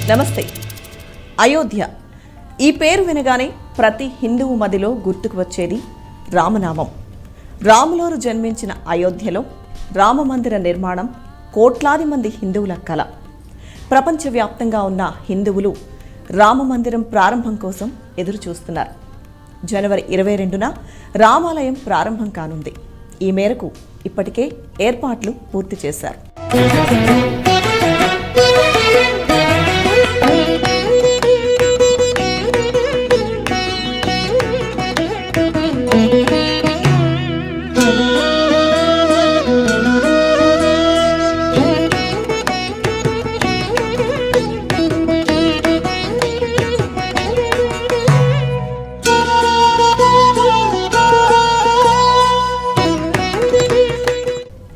నమస్తే. అయోధ్య ఈ పేరు వినగానే ప్రతి హిందువు మదిలో గుర్తుకు వచ్చేది రామనామం. రాములోరు జన్మించిన అయోధ్యలో రామమందిర నిర్మాణం కోట్లాది మంది హిందువుల కల. ప్రపంచవ్యాప్తంగా ఉన్న హిందువులు రామమందిరం ప్రారంభం కోసం ఎదురు చూస్తున్నారు. జనవరి 22న రామాలయం ప్రారంభం కానుంది. ఈ మేరకు ఇప్పటికే ఏర్పాట్లు పూర్తి చేశారు.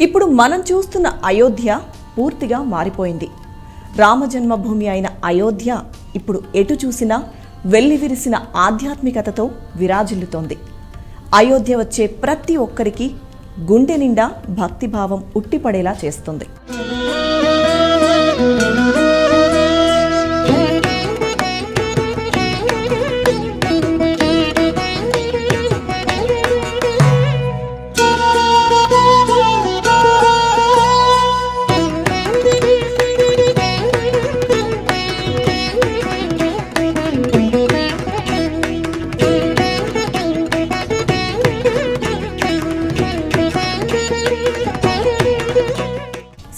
ఇప్పుడు మనం చూస్తున్న అయోధ్య పూర్తిగా మారిపోయింది. రామజన్మభూమి అయిన అయోధ్య ఇప్పుడు ఎటు చూసినా వెల్లివిరిసిన ఆధ్యాత్మికతతో విరాజిల్లుతోంది. అయోధ్య వచ్చే ప్రతి ఒక్కరికి గుండె నిండా భక్తిభావం ఉట్టిపడేలా చేస్తుంది.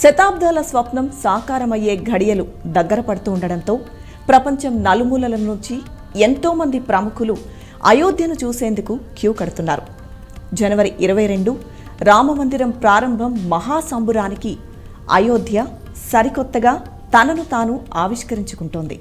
శతాబ్దాల స్వప్నం సాకారమయ్యే ఘడియలు దగ్గర పడుతూ ఉండడంతో ప్రపంచం నలుమూలల నుంచి ఎంతోమంది ప్రముఖులు అయోధ్యను చూసేందుకు క్యూ కడుతున్నారు. జనవరి 22 రామమందిరం ప్రారంభం మహాసంబురానికి అయోధ్య సరికొత్తగా తనను తాను ఆవిష్కరించుకుంటోంది.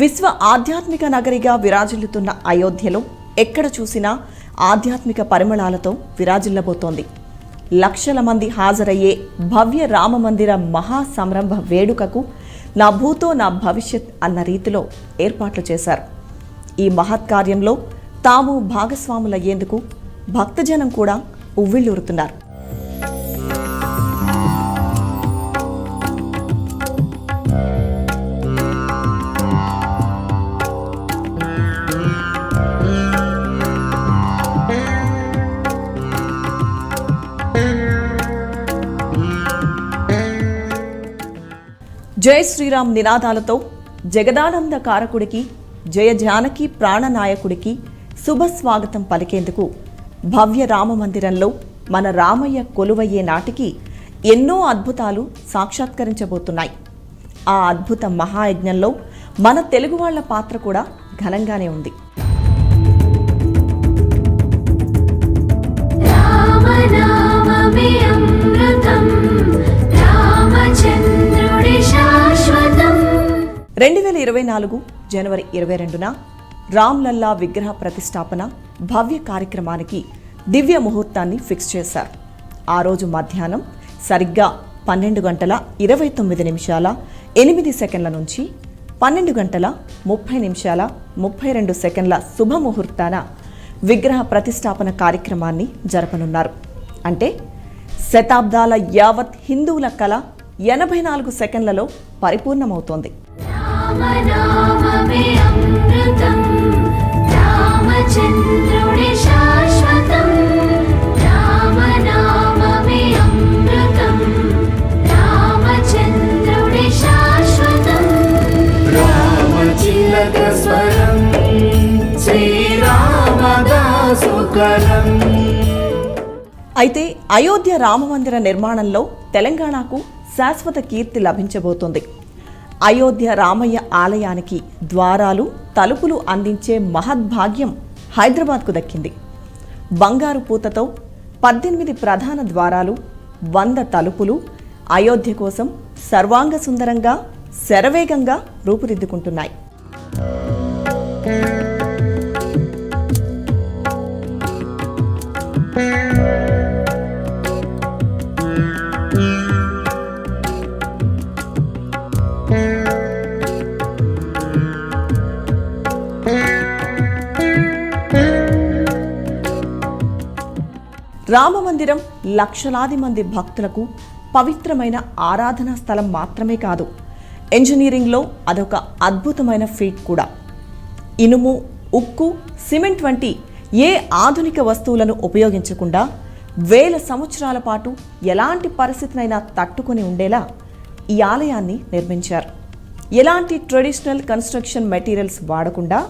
విశ్వ ఆధ్యాత్మిక నగరిగా విరాజిల్లుతున్న అయోధ్యలో ఎక్కడ చూసినా ఆధ్యాత్మిక పరిమళాలతో విరాజిల్లబోతోంది. లక్షల మంది హాజరయ్యే భవ్య రామమందిర మహాసంరంభ వేడుకకు నా భూతో నా భవిష్యత్ అన్న రీతిలో ఏర్పాట్లు చేశారు. ఈ మహత్కార్యంలో తాము భాగస్వాములయ్యేందుకు భక్తజనం కూడా ఉవ్విళ్ళూరుతున్నారు. జై శ్రీరామ్ నినాదాలతో జగదానంద కారకుడికి, జయ జానకి ప్రాణనాయకుడికి శుభస్వాగతం పలికేందుకు భవ్య రామమందిరంలో మన రామయ్య కొలువయ్యే నాటికి ఎన్నో అద్భుతాలు సాక్షాత్కరించబోతున్నాయి. ఆ అద్భుత మహాయజ్ఞంలో మన తెలుగు వాళ్ల పాత్ర కూడా ఘనంగానే ఉంది. రెండు 2024 జనవరి 22న రామ్లల్లా విగ్రహ ప్రతిష్టాపన భవ్య కార్యక్రమానికి దివ్య ముహూర్తాన్ని ఫిక్స్ చేశారు. ఆ రోజు మధ్యాహ్నం సరిగ్గా 12:29 నుంచి 12:30 శుభముహూర్తాన విగ్రహ ప్రతిష్టాపన కార్యక్రమాన్ని జరపనున్నారు. అంటే శతాబ్దాల యావత్ హిందువుల కళ 84 సెకండ్లలో పరిపూర్ణమవుతోంది. అయితే అయోధ్య రామమందిర నిర్మాణంలో తెలంగాణకు శాశ్వత కీర్తి లభించబోతోంది. అయోధ్య రామయ్య ఆలయానికి ద్వారాలు, తలుపులు అందించే మహద్భాగ్యం హైదరాబాద్కు దక్కింది. బంగారు పూతతో 18 ప్రధాన ద్వారాలు, 100 తలుపులు అయోధ్య కోసం సర్వాంగ సుందరంగా శరవేగంగా రూపుదిద్దుకుంటున్నాయి. రామమందిరం లక్షలాది మంది భక్తులకు పవిత్రమైన ఆరాధనా స్థలం మాత్రమే కాదు, ఇంజనీరింగ్లో అదొక అద్భుతమైన ఫీట్ కూడా. ఇనుము, ఉక్కు, సిమెంట్ వంటి ఏ ఆధునిక వస్తువులను ఉపయోగించకుండా వేల సంవత్సరాల పాటు ఎలాంటి పరిస్థితినైనా తట్టుకొని ఉండేలా ఈ ఆలయాన్ని నిర్మించారు. ఎలాంటి ట్రెడిషనల్ కన్స్ట్రక్షన్ మెటీరియల్స్ వాడకుండా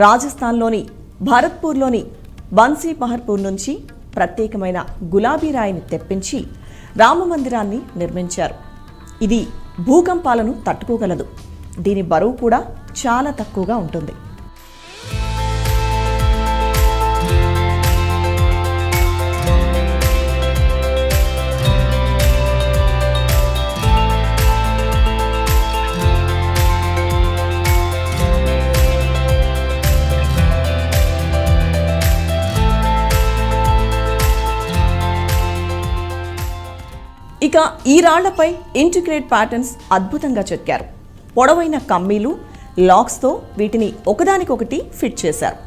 రాజస్థాన్లోని భరత్పూర్లోని బన్సీపహర్పూర్ నుంచి ప్రత్యేకమైన గులాబీ రాయిని తెప్పించి రామమందిరాన్ని నిర్మించారు. ఇది భూకంపాలను తట్టుకోగలదు. దీని బరువు కూడా చాలా తక్కువగా ఉంటుంది. ఇక ఈ రాళ్లపై ఇంటిగ్రేట్ ప్యాటర్న్స్ అద్భుతంగా చెక్కారు. పొడవైన కమ్మీలు, లాక్స్తో వీటిని ఒకదానికొకటి ఫిట్ చేశారు.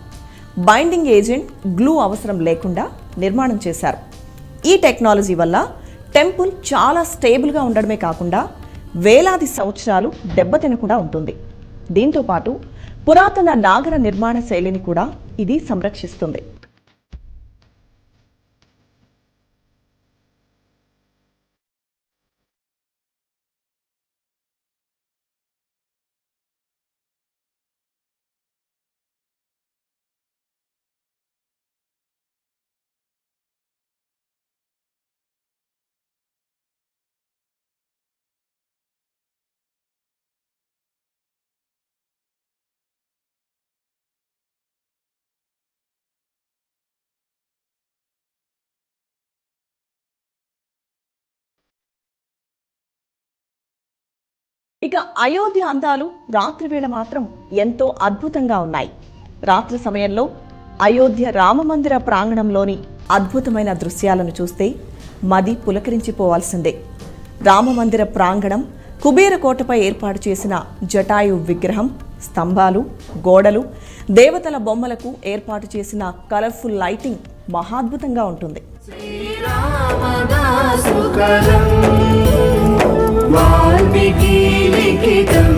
బైండింగ్ ఏజెంట్, గ్లూ అవసరం లేకుండా నిర్మాణం చేశారు. ఈ టెక్నాలజీ వల్ల టెంపుల్ చాలా స్టేబుల్గా ఉండడమే కాకుండా వేలాది సంవత్సరాలు దెబ్బతినకుండా ఉంటుంది. దీంతోపాటు పురాతన నాగర నిర్మాణ శైలిని కూడా ఇది సంరక్షిస్తుంది. ఇక అయోధ్య అందాలు రాత్రివేళ మాత్రం ఎంతో అద్భుతంగా ఉన్నాయి. రాత్రి సమయంలో అయోధ్య రామమందిర ప్రాంగణంలోని అద్భుతమైన దృశ్యాలను చూస్తే మది పులకరించిపోవాల్సిందే. రామమందిర ప్రాంగణం కుబేరకోటపై ఏర్పాటు చేసిన జటాయు విగ్రహం, స్తంభాలు, గోడలు, దేవతల బొమ్మలకు ఏర్పాటు చేసిన కలర్ఫుల్ లైటింగ్ మహాద్భుతంగా ఉంటుంది. వాల్మీకి లిఖితం